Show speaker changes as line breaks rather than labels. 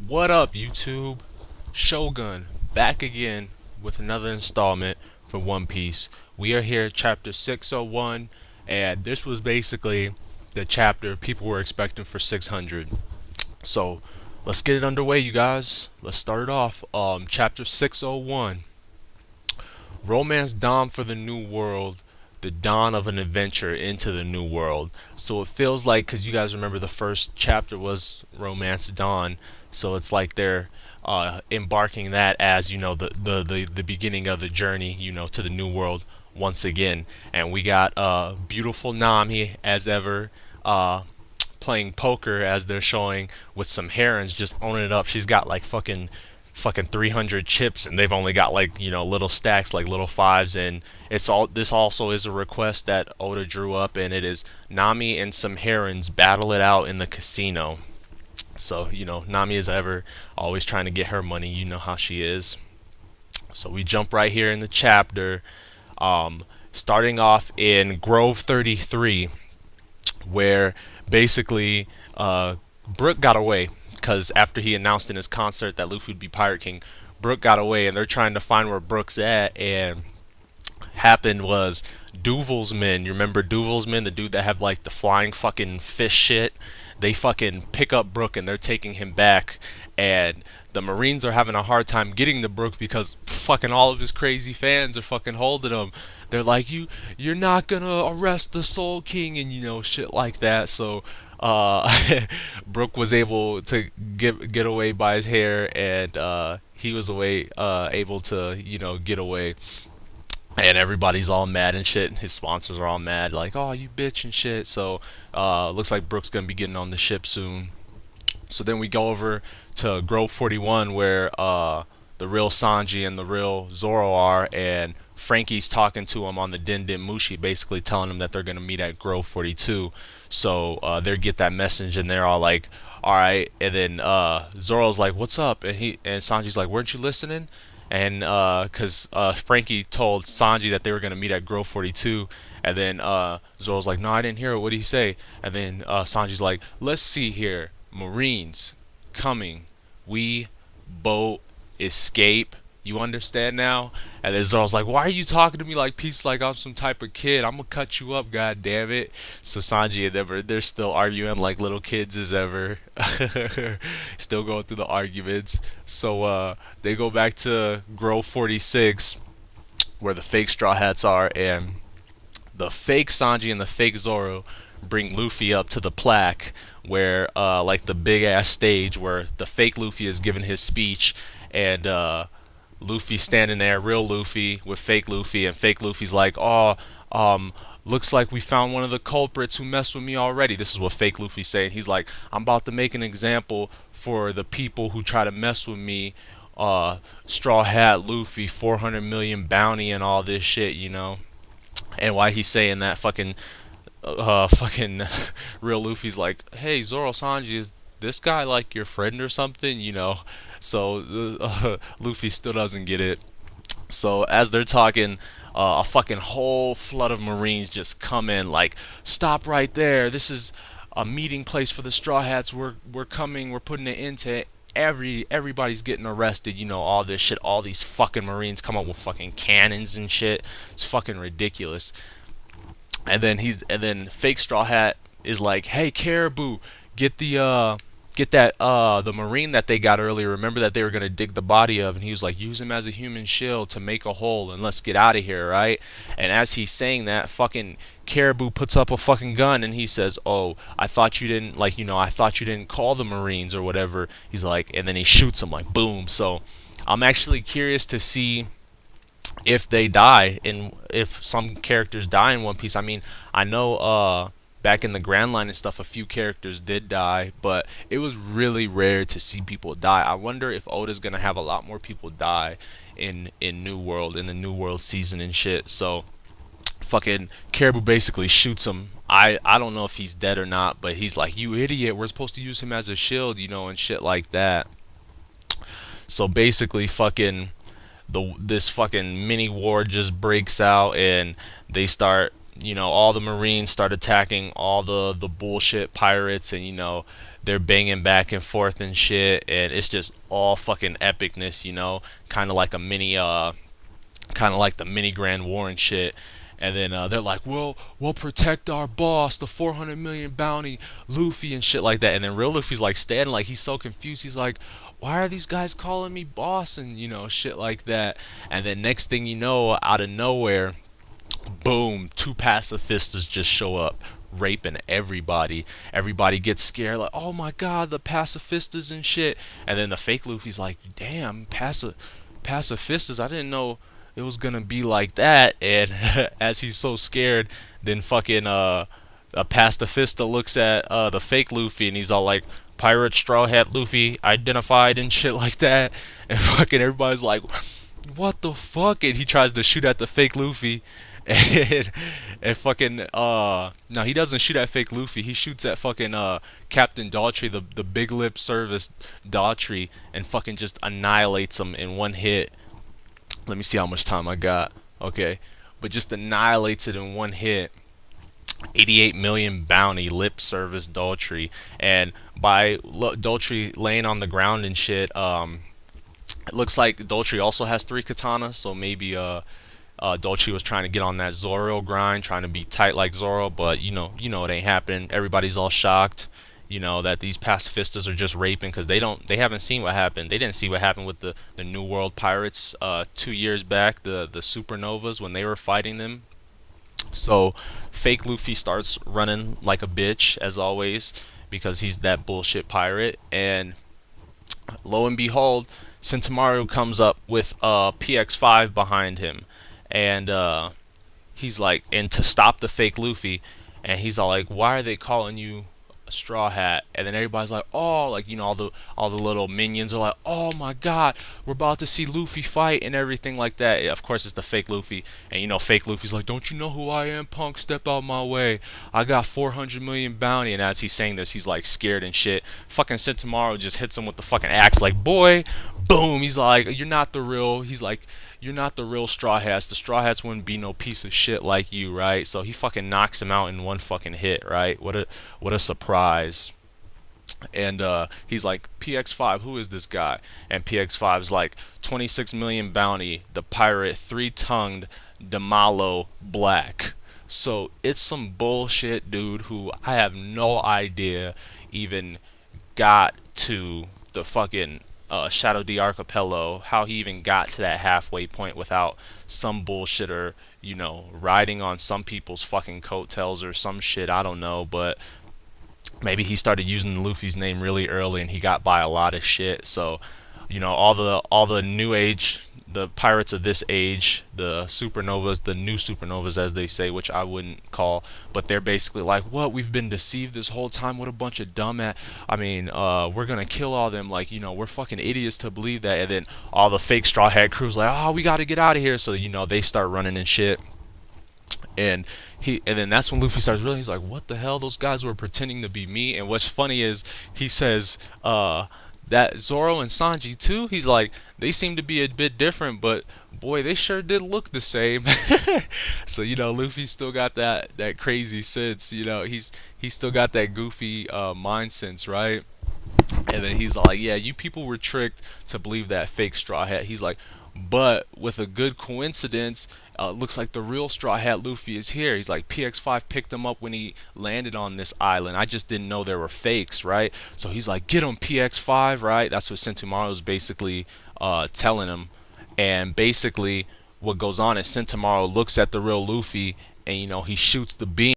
What up, YouTube? Shogun back again with another installment for One Piece. We are here, chapter 601, and this was basically the chapter people were expecting for 600. So let's get it underway, you guys. Let's start it off. Chapter 601, Romance Dawn for the New World, the dawn of an adventure into the new world. So it feels like, because you guys remember the first chapter was Romance Dawn, so it's like they're embarking that as the beginning of the journey, to the new world once again. And we got beautiful Nami as ever, playing poker as they're showing with some herons just owning it up. She's got like fucking 300 chips and they've only got like little stacks like little fives. And it's all this also is a request that Oda drew up, and it is Nami and some herons battle it out in the casino. So Nami is ever always trying to get her money. You know how she is. So we jump right here in the chapter, starting off in Grove 33, where basically Brook got away because after he announced in his concert that Luffy would be Pirate King, Brook got away, and they're trying to find where Brook's at. And happened was Duval's men. You remember Duval's men, the dude that have like the flying fucking fish shit? They fucking pick up Brook and they're taking him back, and the Marines are having a hard time getting to Brook because fucking all of his crazy fans are fucking holding him. They're like, you're not gonna arrest the Soul King, and shit like that. So Brook was able to get away by his hair, and he was able to get away. And everybody's all mad and shit. His sponsors are all mad, like, "Oh, you bitch" and shit. So, looks like Brook's gonna be getting on the ship soon. So then we go over to Grove 41, where the real Sanji and the real Zoro are, and Frankie's talking to him on the Din Din Mushi, basically telling him that they're gonna meet at Grove 42. So they get that message, and they're all like, "All right." And then Zoro's like, "What's up?" And Sanji's like, "Weren't you listening?" And because Frankie told Sanji that they were gonna meet at Grove 42, and then Zoro's like, "No, I didn't hear it. What did he say?" And then Sanji's like, "Let's see here, Marines coming, we boat escape. You understand now?" And then Zoro's like, "Why are you talking to me like peace, like I'm some type of kid? I'm gonna cut you up, god damn it." So Sanji and them they're still arguing like little kids as ever. Still going through the arguments. So they go back to Grove 46, where the fake Straw Hats are, and the fake Sanji and the fake Zoro bring Luffy up to the plaque, where like the big ass stage where the fake Luffy is giving his speech, and Luffy standing there, real Luffy with fake Luffy, and fake Luffy's like, "Oh, looks like we found one of the culprits who messed with me already." This is what fake Luffy's saying. He's like, "I'm about to make an example for the people who try to mess with me. Straw Hat Luffy, 400 million bounty and all this shit." And why he's saying that, fucking real Luffy's like, "Hey, Zoro, Sanji, is this guy like your friend or something?" So Luffy still doesn't get it. So as they're talking, a fucking whole flood of Marines just come in, like, "Stop right there. This is a meeting place for the Straw Hats. We're coming. We're putting an end to it. Everybody's getting arrested. All this shit. All these fucking Marines come up with fucking cannons and shit. It's fucking ridiculous." And then fake Straw Hat is like, "Hey, Caribou, get the Marine that they got earlier. Remember that they were gonna dig the body of?" And he was like, "Use him as a human shield to make a hole, and let's get out of here, right?" And as he's saying that, fucking Caribou puts up a fucking gun, and he says, "Oh, I thought you didn't I thought you didn't call the Marines or whatever." He's like, and then he shoots him like boom. So I'm actually curious to see if they die, and if some characters die in One Piece. I mean, I know back in the Grand Line and stuff, a few characters did die, but it was really rare to see people die. I wonder if Oda's gonna have a lot more people die in New World, in the New World season and shit. So fucking Caribou basically shoots him. I don't know if he's dead or not, but he's like, "You idiot, we're supposed to use him as a shield," and shit like that. So basically fucking this fucking mini war just breaks out, and they start, all the Marines start attacking all the bullshit pirates, and they're banging back and forth and shit, and it's just all fucking epicness, kind of like a mini kind of like the mini Grand War and shit. And then they're like, we'll protect our boss, the 400 million bounty, Luffy and shit like that. And then real Luffy's like standing, like he's so confused. He's like, why are these guys calling me boss and shit like that. And then next thing you know, out of nowhere, boom, two pacifistas just show up raping everybody. Everybody gets scared, like, oh my god, the pacifistas and shit. And then the fake Luffy's like, damn, pacifistas, I didn't know it was gonna be like that. And as he's so scared, then fucking a pacifista looks at the fake Luffy and he's all like, pirate straw hat Luffy identified and shit like that. And fucking everybody's like, what the fuck? And he tries to shoot at the fake Luffy. And fucking no, he doesn't shoot at fake Luffy. He shoots at fucking Captain Daughtry, the big lip service Daughtry, and fucking just annihilates him in one hit. Let me see how much time I got. Okay, but just annihilates it in one hit. 88 million bounty, lip service Daughtry. And by Daughtry laying on the ground and shit, it looks like Daughtry also has 3 katanas, so maybe Daughtry was trying to get on that Zoro grind, trying to be tight like Zoro, but it ain't happening. Everybody's all shocked, that these pacifistas are just raping because they haven't seen what happened. They didn't see what happened with the New World pirates 2 years back, the supernovas when they were fighting them. So fake Luffy starts running like a bitch as always because he's that bullshit pirate, and lo and behold, Sentomaru comes up with PX5 behind him, and he's like, and to stop the fake Luffy, and he's all like, why are they calling you a straw hat? And then everybody's like, oh, like all the little minions are like, oh my god, we're about to see Luffy fight and everything like that. Of course it's the fake Luffy, and fake Luffy's like, don't you know who I am, punk? Step out my way, I got 400 million bounty. And as he's saying this, he's like scared and shit. Fucking Sentomaru just hits him with the fucking axe, like, boy, boom. He's like, you're not the real, he's like, you're not the real Straw Hats. The Straw Hats wouldn't be no piece of shit like you, right? So he fucking knocks him out in one fucking hit, right? What a surprise. And he's like, PX5, who is this guy? And PX5's like, 26 million bounty, the pirate, 3-tongued Damalo Black. So it's some bullshit dude who I have no idea even got to the fucking Shadow D Archipelago, how he even got to that halfway point without some bullshitter, riding on some people's fucking coattails or some shit, I don't know. But maybe he started using Luffy's name really early and he got by a lot of shit. So all the new age, the pirates of this age, the supernovas, the new supernovas as they say, which I wouldn't call, but they're basically like, what, we've been deceived this whole time, what a bunch of we're gonna kill all them, like, we're fucking idiots to believe that. And then all the fake Straw Hat crew's like, oh, we gotta get out of here. So they start running and shit. And then that's when Luffy starts realizing, he's like, what the hell, those guys were pretending to be me. And what's funny is he says that Zoro and Sanji too, he's like, they seem to be a bit different, but boy, they sure did look the same. So Luffy still got that crazy sense. He's still got that goofy mind sense, right? And then he's like, yeah, you people were tricked to believe that fake Straw Hat. He's like, but with a good coincidence, looks like the real Straw Hat Luffy is here. He's like, PX5 picked him up when he landed on this island. I just didn't know there were fakes, right? So he's like, get him, PX5, right? That's what Sentomaru is basically telling him. And basically what goes on is Sentomaru looks at the real Luffy and he shoots the beam.